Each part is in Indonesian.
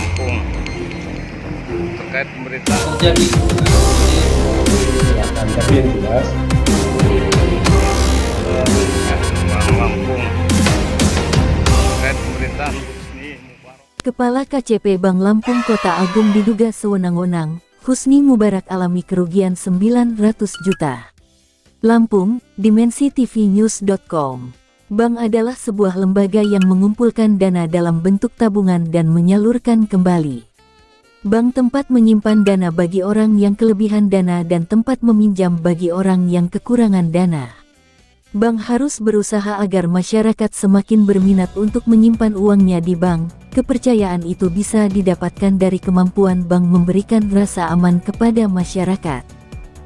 Lampung terkait pemerintah terjadi silakan tapi yang jelas Bank Lampung terkait pemerintahan Husni Mubarak. Kepala KCP Bank Lampung Kota Agung diduga sewenang-wenang. Husni Mubarak alami kerugian 900 juta. Lampung, DimensiTVNews.com. Bank adalah sebuah lembaga yang mengumpulkan dana dalam bentuk tabungan dan menyalurkan kembali. Bank tempat menyimpan dana bagi orang yang kelebihan dana dan tempat meminjam bagi orang yang kekurangan dana. Bank harus berusaha agar masyarakat semakin berminat untuk menyimpan uangnya di bank. Kepercayaan itu bisa didapatkan dari kemampuan bank memberikan rasa aman kepada masyarakat.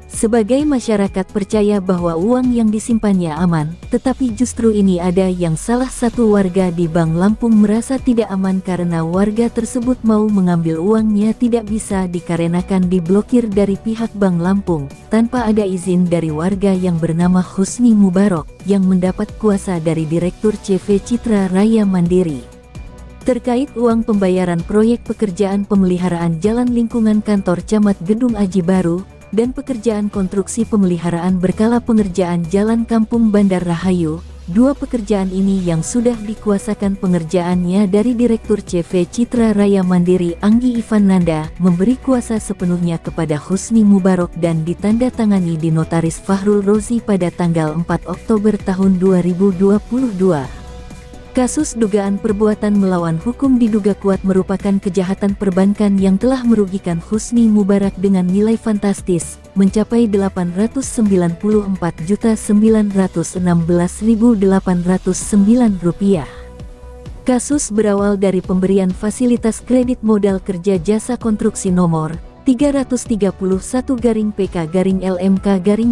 Sebagai masyarakat percaya bahwa uang yang disimpannya aman, tetapi justru ini ada yang salah satu warga di Bank Lampung merasa tidak aman karena warga tersebut mau mengambil uangnya tidak bisa dikarenakan diblokir dari pihak Bank Lampung, tanpa ada izin dari warga yang bernama Husni Mubarak, yang mendapat kuasa dari Direktur CV Citra Raya Mandiri. Terkait uang pembayaran proyek pekerjaan pemeliharaan jalan lingkungan kantor camat Gedung Aji Baru, dan pekerjaan konstruksi pemeliharaan berkala pengerjaan Jalan Kampung Bandar Rahayu, dua pekerjaan ini yang sudah dikuasakan pengerjaannya dari Direktur CV Citra Raya Mandiri Anggi Ivananda, memberi kuasa sepenuhnya kepada Husni Mubarak dan ditandatangani di Notaris Fahrul Rozi pada tanggal 4 Oktober tahun 2022. Kasus dugaan perbuatan melawan hukum diduga kuat merupakan kejahatan perbankan yang telah merugikan Husni Mubarak dengan nilai fantastis, mencapai Rp894.916.809. Kasus berawal dari pemberian fasilitas kredit modal kerja jasa konstruksi nomor 331-PK-LMK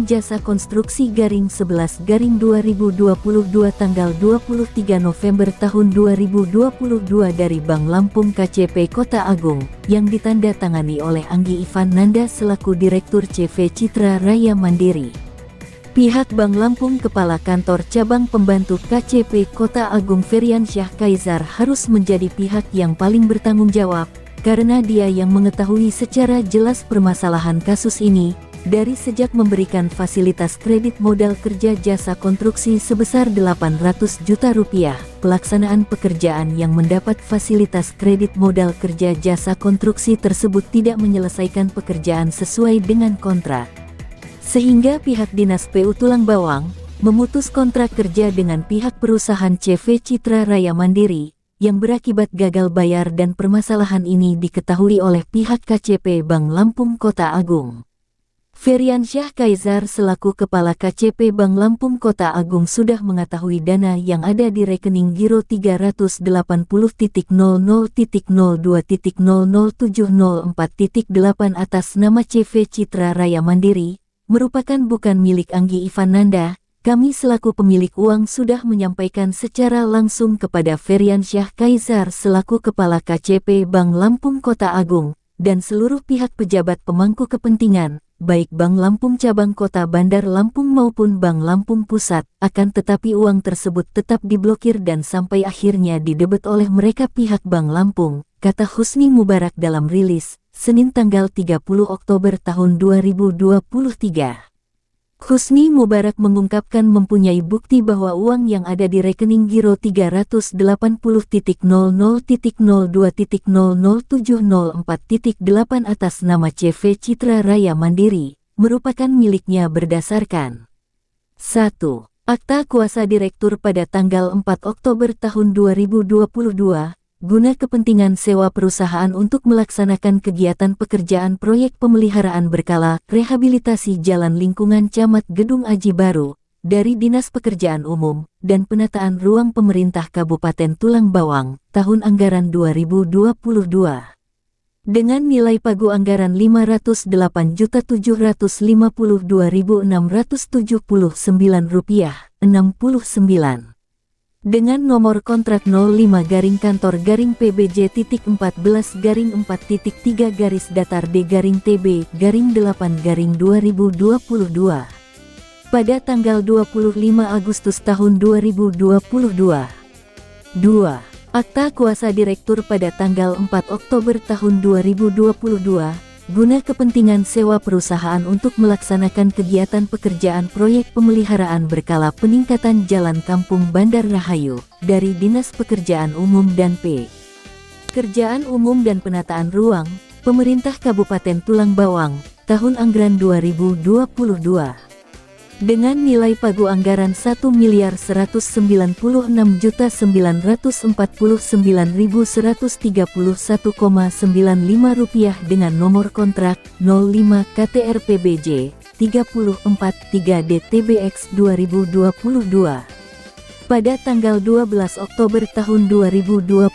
Jasa Konstruksi 11-2022 tanggal 23 November tahun 2022 dari Bank Lampung KCP Kota Agung, yang ditandatangani oleh Anggi Ivananda selaku Direktur CV Citra Raya Mandiri. Pihak Bank Lampung Kepala Kantor Cabang Pembantu KCP Kota Agung Feriansyah Kaizar harus menjadi pihak yang paling bertanggung jawab, karena dia yang mengetahui secara jelas permasalahan kasus ini, dari sejak memberikan fasilitas kredit modal kerja jasa konstruksi sebesar Rp800 juta, pelaksanaan pekerjaan yang mendapat fasilitas kredit modal kerja jasa konstruksi tersebut tidak menyelesaikan pekerjaan sesuai dengan kontrak. Sehingga pihak Dinas PU Tulang Bawang memutus kontrak kerja dengan pihak perusahaan CV Citra Raya Mandiri, yang berakibat gagal bayar dan permasalahan ini diketahui oleh pihak KCP Bank Lampung Kota Agung. Feriansyah Kaizar selaku Kepala KCP Bank Lampung Kota Agung sudah mengetahui dana yang ada di rekening giro 380.002.00704.8 atas nama CV Citra Raya Mandiri, merupakan bukan milik Anggi Ivananda. Kami selaku pemilik uang sudah menyampaikan secara langsung kepada Feriansyah Kaizar selaku Kepala KCP Bank Lampung Kota Agung, dan seluruh pihak pejabat pemangku kepentingan, baik Bank Lampung Cabang Kota Bandar Lampung maupun Bank Lampung Pusat, akan tetapi uang tersebut tetap diblokir dan sampai akhirnya didebet oleh mereka pihak Bank Lampung, kata Husni Mubarak dalam rilis, Senin tanggal 30 Oktober tahun 2023. Husni Mubarak mengungkapkan mempunyai bukti bahwa uang yang ada di rekening giro 380.002.00704.8 atas nama CV Citra Raya Mandiri, merupakan miliknya berdasarkan 1. Akta Kuasa Direktur pada tanggal 4 Oktober tahun 2022, guna kepentingan sewa perusahaan untuk melaksanakan kegiatan pekerjaan proyek pemeliharaan berkala rehabilitasi jalan lingkungan Camat Gedung Aji Baru, dari Dinas Pekerjaan Umum dan Penataan Ruang Pemerintah Kabupaten Tulang Bawang, tahun anggaran 2022. Dengan nilai pagu anggaran Rp588.679,69. Dengan nomor kontrak 05-14-4-3-8-3-TB-8-8-TB-8-2022. Pada tanggal 25 Agustus tahun 2022. 2. Akta kuasa direktur pada tanggal 4 Oktober tahun 2022, guna kepentingan sewa perusahaan untuk melaksanakan kegiatan pekerjaan proyek pemeliharaan berkala peningkatan Jalan Kampung Bandar Rahayu, dari Dinas Pekerjaan Umum dan Pekerjaan Umum dan Penataan Ruang, Pemerintah Kabupaten Tulang Bawang, tahun anggaran 2022. Dengan nilai pagu anggaran Rp1.199.939.131,95 dengan nomor kontrak 05 KTRPBJ 343DTBX 2022. Pada tanggal 12 Oktober tahun 2022.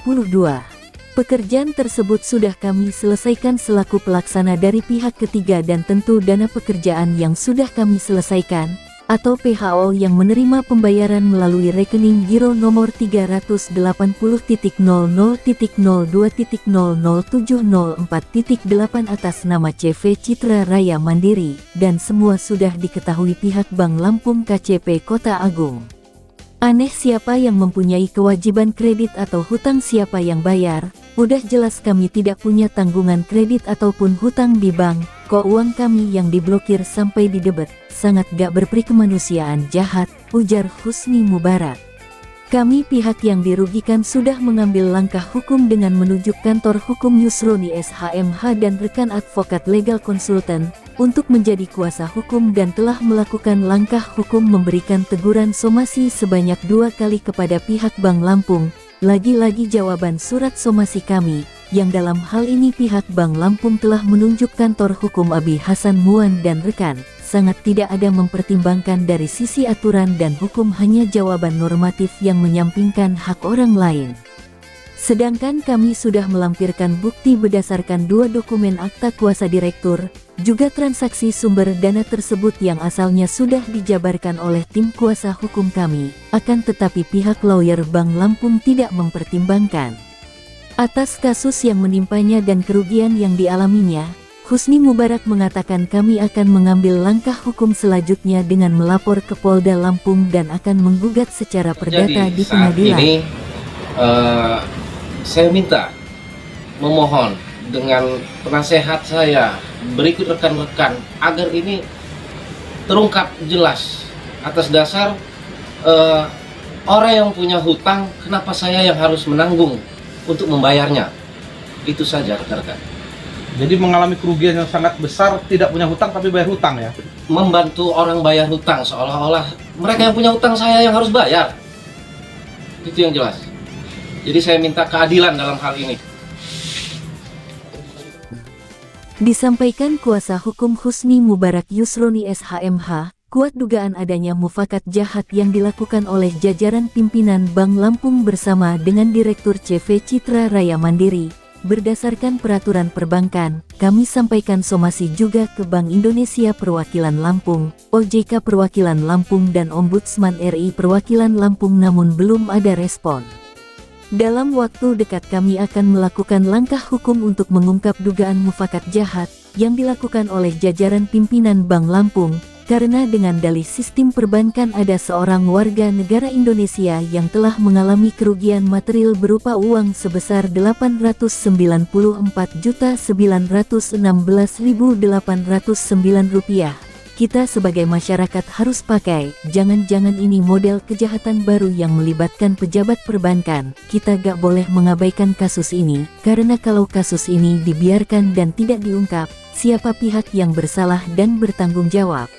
Pekerjaan tersebut sudah kami selesaikan selaku pelaksana dari pihak ketiga dan tentu dana pekerjaan yang sudah kami selesaikan, atau PHO yang menerima pembayaran melalui rekening giro nomor 380.02.00.704.8 atas nama CV Citra Raya Mandiri, dan semua sudah diketahui pihak Bank Lampung KCP Kota Agung. Aneh siapa yang mempunyai kewajiban kredit atau hutang siapa yang bayar, udah jelas kami tidak punya tanggungan kredit ataupun hutang di bank, kok uang kami yang diblokir sampai didebet, sangat gak berperi kemanusiaan jahat, ujar Husni Mubarak. Kami pihak yang dirugikan sudah mengambil langkah hukum dengan menunjuk kantor hukum Yusroni SHMH dan rekan advokat legal konsultan, untuk menjadi kuasa hukum dan telah melakukan langkah hukum memberikan teguran somasi sebanyak 2 kali kepada pihak Bank Lampung, lagi-lagi jawaban surat somasi kami, yang dalam hal ini pihak Bank Lampung telah menunjuk kantor hukum Abi Hasan Muan dan rekan, sangat tidak ada mempertimbangkan dari sisi aturan dan hukum, hanya jawaban normatif yang menyampingkan hak orang lain. Sedangkan kami sudah melampirkan bukti berdasarkan 2 dokumen akta kuasa direktur, juga transaksi sumber dana tersebut yang asalnya sudah dijabarkan oleh tim kuasa hukum kami, akan tetapi pihak lawyer Bank Lampung tidak mempertimbangkan. Atas kasus yang menimpanya dan kerugian yang dialaminya, Husni Mubarak mengatakan kami akan mengambil langkah hukum selanjutnya dengan melapor ke Polda Lampung dan akan menggugat secara perdata di pengadilan. Jadi saya minta, memohon dengan penasehat saya berikut rekan-rekan agar ini terungkap jelas atas dasar orang yang punya hutang, kenapa saya yang harus menanggung untuk membayarnya. Itu saja rekan-rekan. Jadi mengalami kerugian yang sangat besar, tidak punya hutang tapi bayar hutang ya? Membantu orang bayar hutang, seolah-olah mereka yang punya hutang saya yang harus bayar. Itu yang jelas. Jadi saya minta keadilan dalam hal ini. Disampaikan kuasa hukum Husni Mubarak Yusroni SHMH, kuat dugaan adanya mufakat jahat yang dilakukan oleh jajaran pimpinan Bank Lampung bersama dengan Direktur CV Citra Raya Mandiri. Berdasarkan peraturan perbankan, kami sampaikan somasi juga ke Bank Indonesia Perwakilan Lampung, OJK Perwakilan Lampung dan Ombudsman RI Perwakilan Lampung, namun belum ada respon. Dalam waktu dekat kami akan melakukan langkah hukum untuk mengungkap dugaan mufakat jahat yang dilakukan oleh jajaran pimpinan Bank Lampung, karena dengan dalih sistem perbankan ada seorang warga negara Indonesia yang telah mengalami kerugian material berupa uang sebesar Rp809.916.809. Kita sebagai masyarakat harus pakai, jangan-jangan ini model kejahatan baru yang melibatkan pejabat perbankan. Kita gak boleh mengabaikan kasus ini, karena kalau kasus ini dibiarkan dan tidak diungkap, siapa pihak yang bersalah dan bertanggung jawab?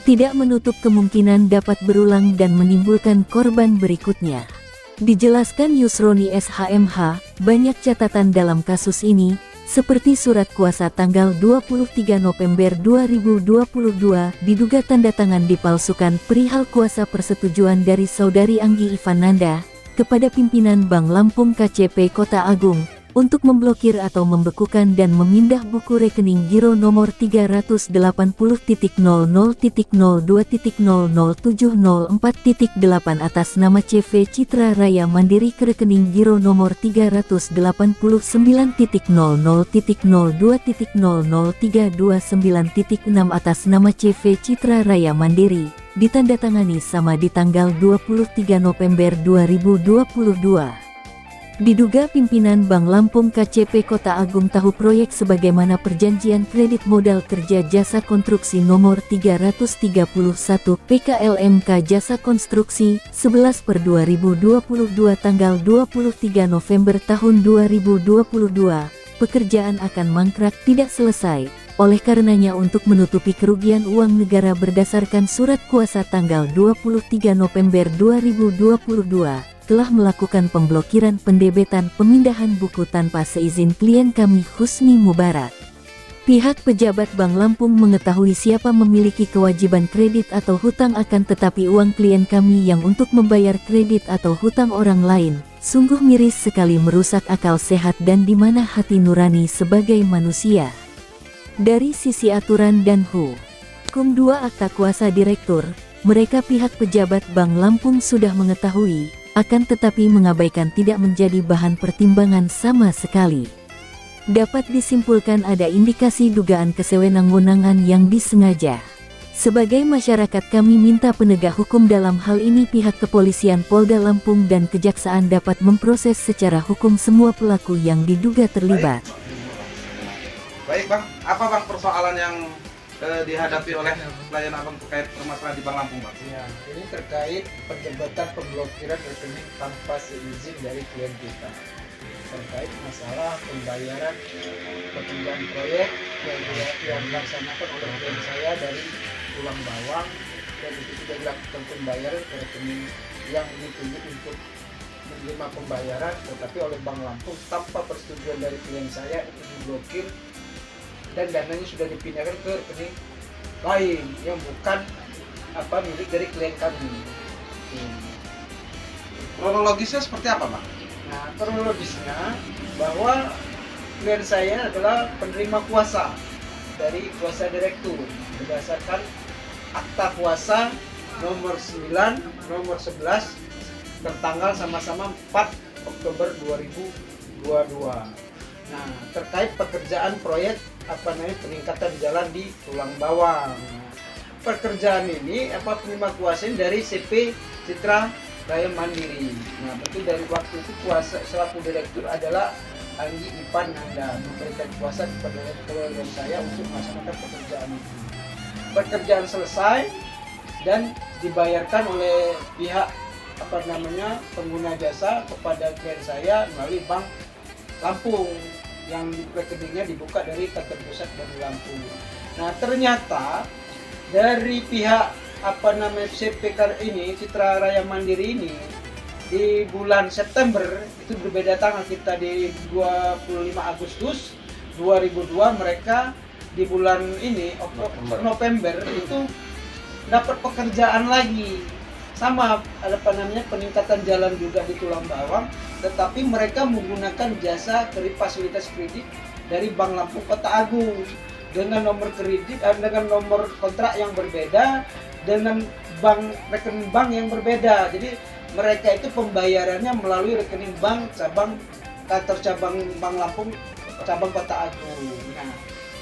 Tidak menutup kemungkinan dapat berulang dan menimbulkan korban berikutnya. Dijelaskan Yusroni SHMH, banyak catatan dalam kasus ini, seperti surat kuasa tanggal 23 November 2022 diduga tanda tangan dipalsukan perihal kuasa persetujuan dari Saudari Anggi Ivananda kepada pimpinan Bank Lampung KCP Kota Agung untuk memblokir atau membekukan dan memindah buku rekening giro nomor 380.002.00.704.8 atas nama CV Citra Raya Mandiri ke rekening giro nomor 389.000.02.00329.6 atas nama CV Citra Raya Mandiri, ditandatangani sama di tanggal 23 November 2022. Diduga pimpinan Bank Lampung KCP Kota Agung tahu proyek sebagaimana perjanjian kredit modal kerja jasa konstruksi nomor 331 PKLMK Jasa Konstruksi 11/2022 tanggal 23 November tahun 2022. Pekerjaan akan mangkrak tidak selesai. Oleh karenanya untuk menutupi kerugian uang negara berdasarkan surat kuasa tanggal 23 November 2022. Telah melakukan pemblokiran pendebetan pemindahan buku tanpa seizin klien kami Husni Mubarak. Pihak pejabat Bank Lampung mengetahui siapa memiliki kewajiban kredit atau hutang akan tetapi uang klien kami yang untuk membayar kredit atau hutang orang lain, sungguh miris sekali merusak akal sehat dan di mana hati nurani sebagai manusia. Dari sisi aturan dan hukum 2 akta kuasa direktur, mereka pihak pejabat Bank Lampung sudah mengetahui, akan tetapi mengabaikan tidak menjadi bahan pertimbangan sama sekali. Dapat disimpulkan ada indikasi dugaan kesewenang-wenangan yang disengaja. Sebagai masyarakat kami minta penegak hukum dalam hal ini pihak kepolisian Polda Lampung dan kejaksaan dapat memproses secara hukum semua pelaku yang diduga terlibat. Baik Bang, apa Bang persoalan yang dihadapi oleh klien Abang terkait permasalahan di Bank Lampung Bang? Ya, ini terkait perdebatan pemblokiran rekening tanpa seizin dari klien kita terkait masalah pembayaran pekerjaan proyek yang dilaksanakan oleh klien saya dari Tulang Bawang, dan itu sudah dilakukan pembayaran ke rekening yang ditunjuk untuk menerima pembayaran, tetapi oleh Bank Lampung tanpa persetujuan dari klien saya itu diblokir dan dananya sudah dipindahkan ke rekening lain yang bukan milik dari klien kami. Kronologisnya seperti apa Bang? Nah, kronologisnya bahwa klien saya adalah penerima kuasa dari kuasa direktur berdasarkan akta kuasa nomor 9, nomor 11 bertanggal sama-sama 4 Oktober 2022. Nah, terkait pekerjaan proyek peningkatan jalan di Tulang Bawang. Pekerjaan ini penerima kuasa dari CP Citra Raya Mandiri. Nah, betul dari waktu itu kuasa selaku direktur adalah Anggi Ipan Nanda memberikan kuasa kepada klien saya untuk melaksanakan pekerjaan itu. Pekerjaan selesai dan dibayarkan oleh pihak pengguna jasa kepada klien saya melalui Bank Lampung yang rekeningnya dibuka dari kantor pusat Bank Lampung. Nah, ternyata dari pihak CPK ini Citra Raya Mandiri ini di bulan September itu berbeda tanggal, kita di 25 Agustus 2002, mereka di bulan ini November itu dapat pekerjaan lagi sama peningkatan jalan juga di Tulang Bawang, tetapi mereka menggunakan jasa fasilitas kredit dari Bank Lampung Kota Agung dengan nomor kredit dengan nomor kontrak yang berbeda, dengan rekening bank yang berbeda. Jadi mereka itu pembayarannya melalui rekening bank kantor cabang Bank Lampung cabang Kota Agung. Nah,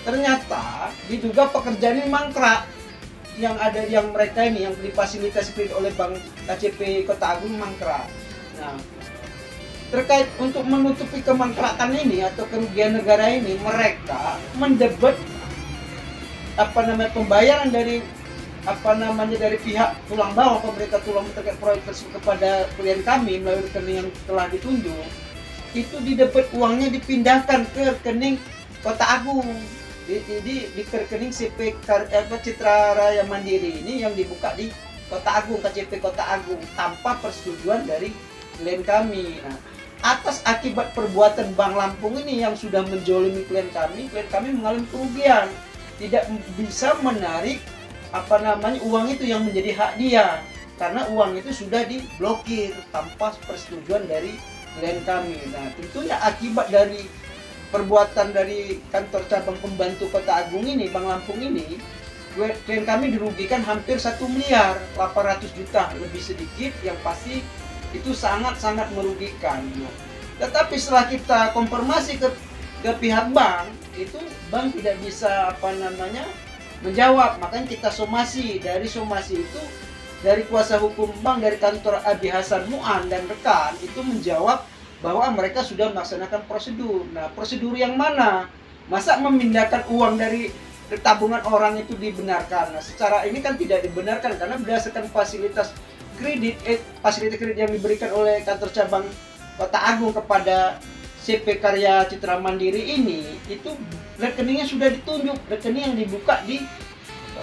ternyata diduga pekerjaan ini mangkrak. Yang mereka ini yang difasilitasi kredit oleh Bank KCP Kota Agung mangkrak. Nah, terkait untuk menutupi kemangkrakan ini atau kerugian negara ini, mereka mendebat pembayaran dari dari pihak Tulang Bawang, pemerintah Tulang terkait proyek tersebut kepada klien kami melalui rekening yang telah ditunjuk. Itu didebat uangnya dipindahkan ke rekening Kota Agung. Jadi di rekening CP Citra Raya Mandiri ini yang dibuka di Kota Agung, KCP Kota Agung tanpa persetujuan dari klien kami. Nah, atas akibat perbuatan Bank Lampung ini yang sudah menzolimi klien kami mengalami kerugian, tidak bisa menarik uang itu yang menjadi hak dia karena uang itu sudah diblokir tanpa persetujuan dari klien kami. Nah, tentunya akibat dari perbuatan dari kantor cabang pembantu Kota Agung ini, Bank Lampung ini, klien kami dirugikan hampir 1.800.000.000 lebih sedikit, yang pasti itu sangat-sangat merugikan. Tetapi setelah kita konfirmasi ke pihak bank, itu bank tidak bisa menjawab, makanya kita somasi. Dari somasi itu dari kuasa hukum bank dari kantor Abi Hasan Mu'an dan rekan itu menjawab bahwa mereka sudah melaksanakan prosedur. Nah, prosedur yang mana? Masa memindahkan uang dari tabungan orang itu dibenarkan? Nah, secara ini kan tidak dibenarkan karena berdasarkan fasilitas kredit yang diberikan oleh kantor cabang Kota Agung kepada CP Karya Citra Mandiri ini, itu rekeningnya sudah ditunjuk, rekening yang dibuka di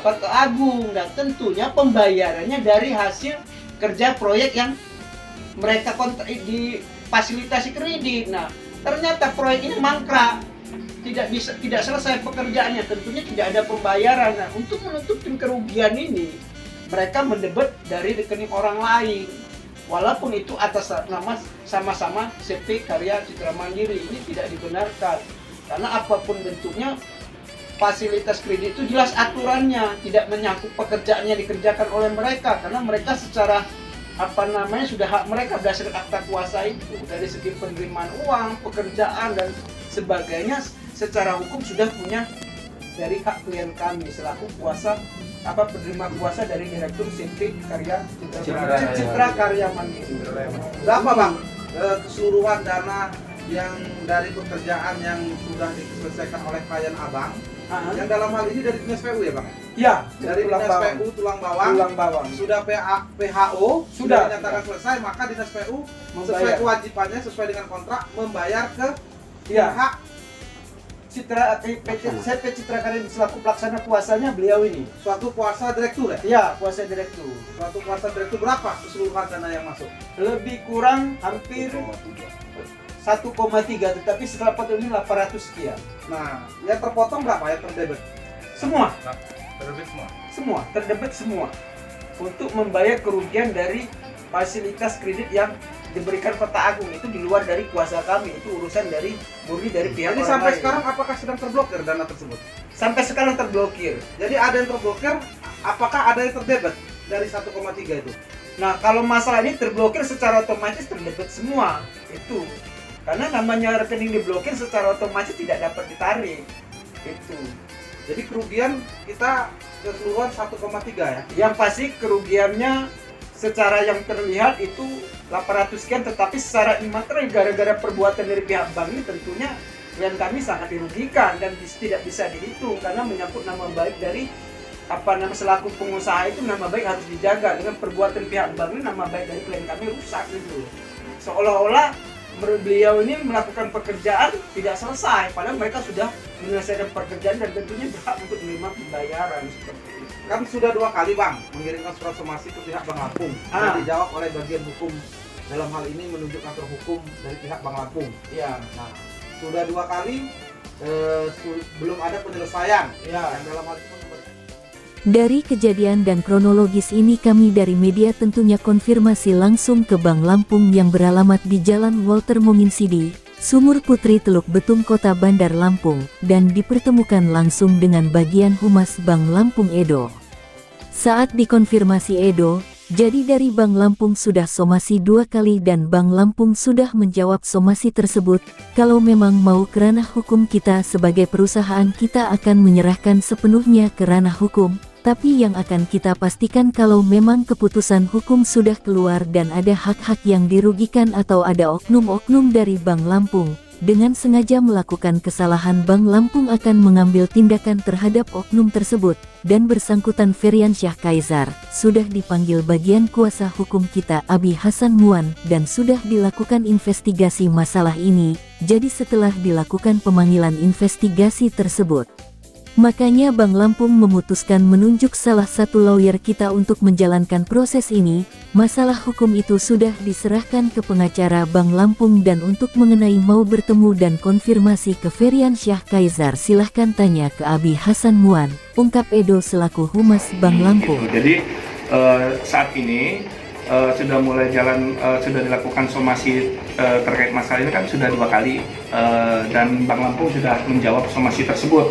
Kota Agung, dan tentunya pembayarannya dari hasil kerja proyek yang mereka di fasilitasi kredit. Nah, ternyata proyek ini mangkrak, tidak selesai pekerjaannya, tentunya tidak ada pembayaran. Nah, untuk menutupi kerugian ini, mereka mendebet dari rekening orang lain, walaupun itu atas nama sama-sama CP Karya Citra Mandiri. Ini tidak dibenarkan karena apapun bentuknya fasilitas kredit itu jelas aturannya, tidak menyangkut pekerjaannya dikerjakan oleh mereka, karena mereka secara sudah hak mereka berdasarkan akta kuasa itu. Dari segi penerimaan uang, pekerjaan dan sebagainya secara hukum sudah punya dari hak klien kami selaku kuasa penerima kuasa dari Direktur CP Karya Citra Karya Mandiri. Berapa Bang keseluruhan dana yang dari pekerjaan yang sudah diselesaikan oleh klien Abang? Yang dalam hal ini dari Dinas PU ya Bang? Ya, Dari Dinas PU Tulang Bawang. Sudah PHO sudah dinyatakan selesai, maka Dinas PU sesuai kewajibannya sesuai dengan kontrak membayar ke pihak CP Citra Karya selaku pelaksana kuasanya beliau ini. suatu kuasa direktur ya? Ya, kuasa direktur. Suatu kuasa direktur berapa keseluruhan dana yang masuk? Lebih kurang hampir 1,3, tetapi setelah potong ini 800 sekian. Nah, yang terpotong berapa ya terdebet? Semua. Terbit semua. Semua, terdebet semua. Untuk membayar kerugian dari fasilitas kredit yang diberikan Kota Agung, itu di luar dari kuasa kami, itu urusan dari murni dari pihak Jadi orang sampai lain. sekarang apakah sedang terblokir dana tersebut? Sampai sekarang terblokir. Jadi ada yang terblokir, apakah ada yang terdebet dari 1,3 itu? Nah, kalau masalah ini terblokir secara otomatis terdebet semua itu. Karena namanya rekening diblokir secara otomatis tidak dapat ditarik. Itu. Jadi kerugian kita keseluruhan 1,3 ya? Yang pasti kerugiannya secara yang terlihat itu 800 sekian, tetapi secara imaterial gara-gara perbuatan dari pihak bank ini tentunya klien kami sangat dirugikan dan tidak bisa dihitung karena menyangkut nama baik dari selaku pengusaha. Itu nama baik harus dijaga. Dengan perbuatan pihak bank ini nama baik dari klien kami rusak gitu. Seolah-olah beliau ini melakukan pekerjaan tidak selesai, padahal mereka sudah menyelesaikan pekerjaan dan tentunya berhak untuk menerima pembayaran seperti itu. Kan sudah 2 kali Bang mengirimkan surat somasi ke pihak Bank Lampung dan dijawab oleh bagian hukum, dalam hal ini menunjuk kantor hukum dari pihak Bank Lampung. Ya. Nah, sudah 2 kali belum ada penyelesaian. Ya. Yang dalam hal itu Dari kejadian dan kronologis ini kami dari media tentunya konfirmasi langsung ke Bank Lampung yang beralamat di Jalan Walter Monginsidi, Sumur Putri Teluk Betung Kota Bandar Lampung, dan dipertemukan langsung dengan bagian Humas Bank Lampung Edo. Saat dikonfirmasi Edo, jadi dari Bank Lampung sudah somasi 2 kali dan Bank Lampung sudah menjawab somasi tersebut. Kalau memang mau ke ranah hukum, kita sebagai perusahaan kita akan menyerahkan sepenuhnya ke ranah hukum. Tapi yang akan kita pastikan kalau memang keputusan hukum sudah keluar dan ada hak-hak yang dirugikan atau ada oknum-oknum dari Bank Lampung dengan sengaja melakukan kesalahan, Bank Lampung akan mengambil tindakan terhadap oknum tersebut. Dan bersangkutan Feriansyah Kaizar sudah dipanggil bagian kuasa hukum kita Abi Hasan Muan dan sudah dilakukan investigasi masalah ini. Jadi setelah dilakukan pemanggilan investigasi tersebut, makanya Bank Lampung memutuskan menunjuk salah satu lawyer kita untuk menjalankan proses ini. Masalah hukum itu sudah diserahkan ke pengacara Bank Lampung dan untuk mengenai mau bertemu dan konfirmasi ke Feriansyah Kaizar silahkan tanya ke Abi Hasan Muan, ungkap Edo selaku Humas Bank Lampung. Jadi saat ini sudah mulai sudah dilakukan somasi terkait masalah ini kan sudah 2 kali dan Bank Lampung sudah menjawab somasi tersebut.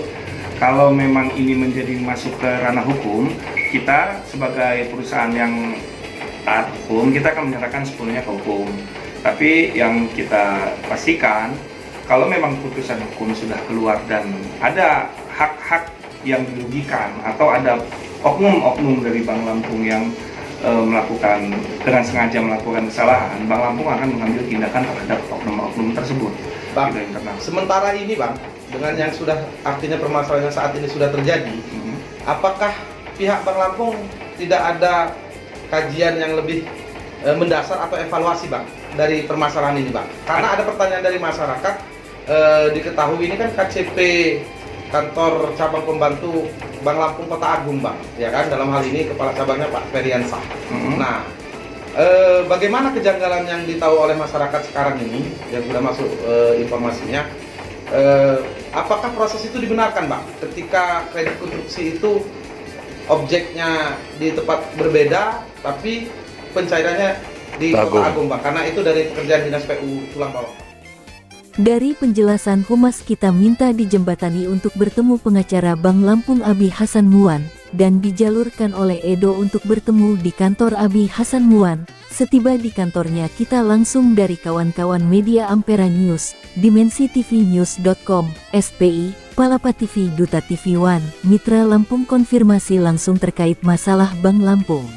Kalau memang ini menjadi masuk ke ranah hukum, kita sebagai perusahaan yang taat hukum, kita akan menyerahkan sepenuhnya ke hukum. Tapi yang kita pastikan, kalau memang putusan hukum sudah keluar dan ada hak-hak yang dirugikan atau ada oknum-oknum dari Bank Lampung yang melakukan dengan sengaja melakukan kesalahan, Bank Lampung akan mengambil tindakan terhadap oknum-oknum tersebut. Bang, Gitu, internal. sementara ini Bang, dengan yang sudah artinya permasalahan yang saat ini sudah terjadi, apakah pihak Bank Lampung tidak ada kajian yang lebih mendasar atau evaluasi Bang dari permasalahan ini Bang? Karena ada pertanyaan dari masyarakat, diketahui ini kan KCP kantor cabang pembantu Bank Lampung Kota Agung Bang, ya kan, dalam hal ini kepala cabangnya Pak Feriansah. Nah, bagaimana kejanggalan yang ditahu oleh masyarakat sekarang ini yang sudah masuk informasinya, apakah proses itu dibenarkan Bang ketika kredit konstruksi itu objeknya di tempat berbeda tapi pencairannya di Kota Agung Bang, karena itu dari pekerjaan Dinas PU Tulang Bawang. Dari penjelasan Humas kita minta dijembatani untuk bertemu pengacara Bank Lampung Abi Hasan Muan dan dijalurkan oleh Edo untuk bertemu di kantor Abi Hasan Muan. Setiba di kantornya kita langsung dari kawan-kawan media Ampera News, DimensiTVNews.com, SPI, Palapa TV, Duta TV One, Mitra Lampung konfirmasi langsung terkait masalah Bank Lampung.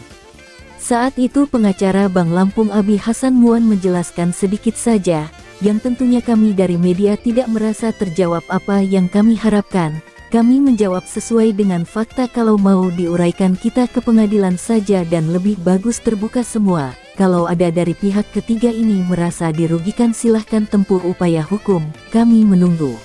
Saat itu pengacara Bank Lampung Abi Hasan Muan menjelaskan sedikit saja, yang tentunya kami dari media tidak merasa terjawab apa yang kami harapkan. Kami menjawab sesuai dengan fakta, kalau mau diuraikan kita ke pengadilan saja dan lebih bagus terbuka semua. Kalau ada dari pihak ketiga ini merasa dirugikan silahkan tempuh upaya hukum, kami menunggu.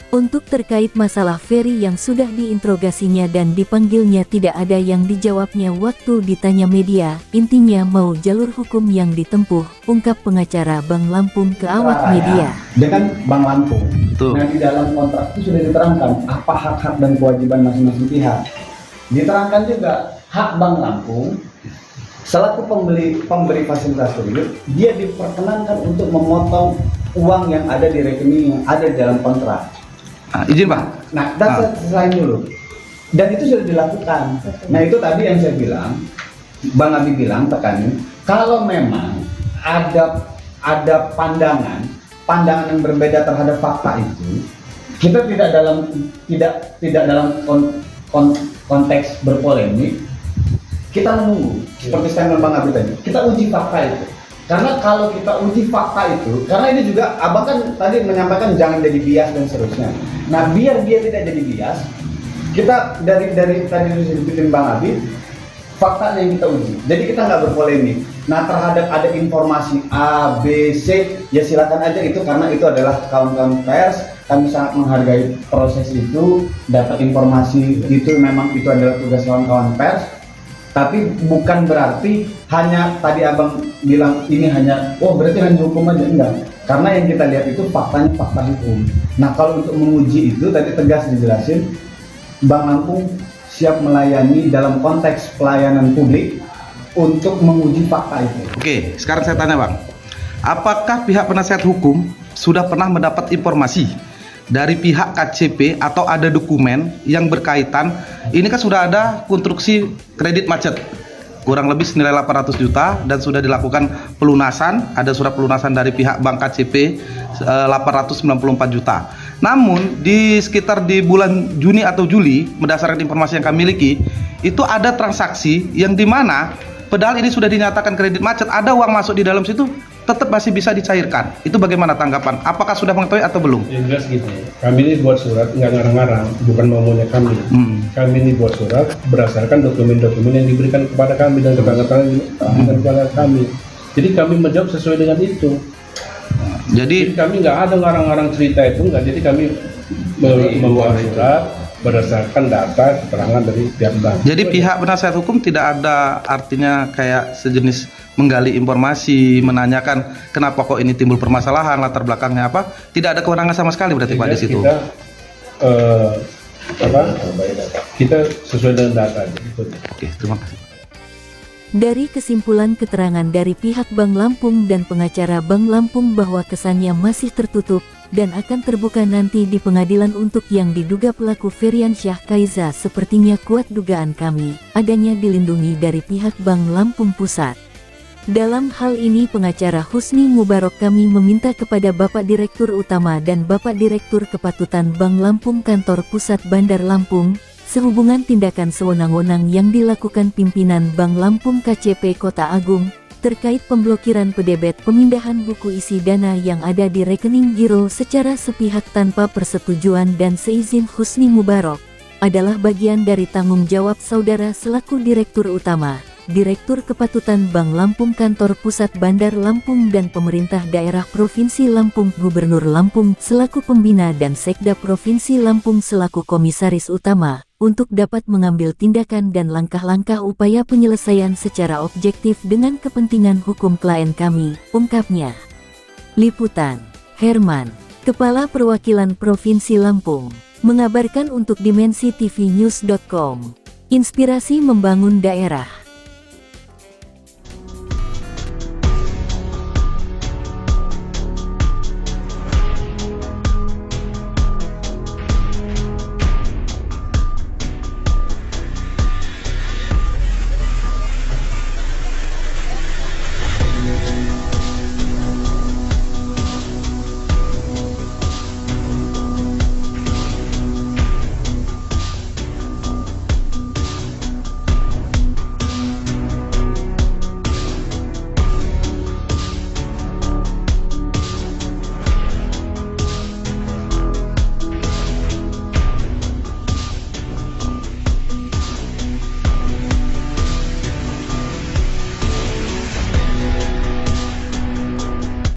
Untuk terkait masalah Ferry yang sudah diinterogasinya dan dipanggilnya tidak ada yang dijawabnya waktu ditanya media, intinya mau jalur hukum yang ditempuh, ungkap pengacara Bank Lampung ke awak media. Dengan Bank Lampung, nah di dalam kontrak itu sudah diterangkan apa hak-hak dan kewajiban masing-masing pihak. Diterangkan juga hak Bank Lampung selaku pemberi fasilitas kredit, dia diperkenankan untuk memotong uang yang ada di rekening yang ada di dalam kontrak. Izin Pak. Nah, dan selain dulu. Dan itu sudah dilakukan. Nah, itu tadi yang saya bilang, Bang Abi bilang tekanin, kalau memang ada pandangan yang berbeda terhadap fakta itu, kita tidak dalam konteks berpolemik, kita menunggu. Seperti statement Bang Abi tadi, kita uji fakta itu. Karena kalau kita uji fakta itu, karena ini juga Abang kan tadi menyampaikan jangan jadi bias dan seterusnya. Nah, biar dia tidak jadi bias, kita dari tadi disebutin Bang Abi, fakta yang kita uji. Jadi kita nggak berpolemik. Nah, terhadap ada informasi A, B, C, ya silakan aja itu, karena itu adalah kawan-kawan pers. Kami sangat menghargai proses itu, dapat informasi itu memang itu adalah tugas kawan-kawan pers. Tapi bukan berarti hanya tadi Abang bilang ini hanya, oh berarti hanya hukum aja, enggak. Karena yang kita lihat itu faktanya fakta hukum. Nah, kalau untuk menguji itu tadi tegas dijelasin, Bank Lampung siap melayani dalam konteks pelayanan publik untuk menguji fakta itu. Oke, sekarang saya tanya Bang, apakah pihak penasihat hukum sudah pernah mendapat informasi dari pihak KCP atau ada dokumen yang berkaitan, ini kan sudah ada konstruksi kredit macet kurang lebih senilai 800 juta dan sudah dilakukan pelunasan, ada surat pelunasan dari pihak Bank KCP 894 juta. Namun di sekitar di bulan Juni atau Juli, berdasarkan informasi yang kami miliki, itu ada transaksi yang dimana padahal ini sudah dinyatakan kredit macet, ada uang masuk di dalam situ, tetap masih bisa dicairkan. Itu bagaimana tanggapan? Apakah sudah mengetahui atau belum? Yang jelas gitu, kami ini buat surat nggak ngarang-ngarang, bukan maunya kami. Kami ini buat surat berdasarkan dokumen-dokumen yang diberikan kepada kami dan keterangan kami. Jadi kami menjawab sesuai dengan itu. Jadi kami nggak ada ngarang-ngarang cerita itu, nggak. Jadi kami membuat surat berdasarkan data keterangan dari pihak bank. Jadi pihak penasihat hukum tidak ada artinya kayak sejenis menggali informasi, menanyakan kenapa kok ini timbul permasalahan, latar belakangnya apa? Tidak ada kewenangan sama sekali berarti Pak di situ. Kita sesuai dengan data. Oke, terima kasih. Dari kesimpulan keterangan dari pihak Bank Lampung dan pengacara Bank Lampung bahwa kesannya masih tertutup dan akan terbuka nanti di pengadilan untuk yang diduga pelaku Feriansyah Kaiza, sepertinya kuat dugaan kami adanya dilindungi dari pihak Bank Lampung Pusat. Dalam hal ini pengacara Husni Mubarok kami meminta kepada Bapak Direktur Utama dan Bapak Direktur Kepatutan Bank Lampung Kantor Pusat Bandar Lampung, sehubungan tindakan sewenang-wenang yang dilakukan pimpinan Bank Lampung KCP Kota Agung, terkait pemblokiran pedebet pemindahan buku isi dana yang ada di rekening giro secara sepihak tanpa persetujuan dan seizin Husni Mubarak, adalah bagian dari tanggung jawab saudara selaku Direktur Utama, Direktur Kepatutan Bank Lampung Kantor Pusat Bandar Lampung dan Pemerintah Daerah Provinsi Lampung, Gubernur Lampung selaku Pembina dan Sekda Provinsi Lampung selaku Komisaris Utama, untuk dapat mengambil tindakan dan langkah-langkah upaya penyelesaian secara objektif dengan kepentingan hukum klien kami, ungkapnya. Liputan, Herman, Kepala Perwakilan Provinsi Lampung, mengabarkan untuk Dimensi TV News.com. Inspirasi membangun daerah.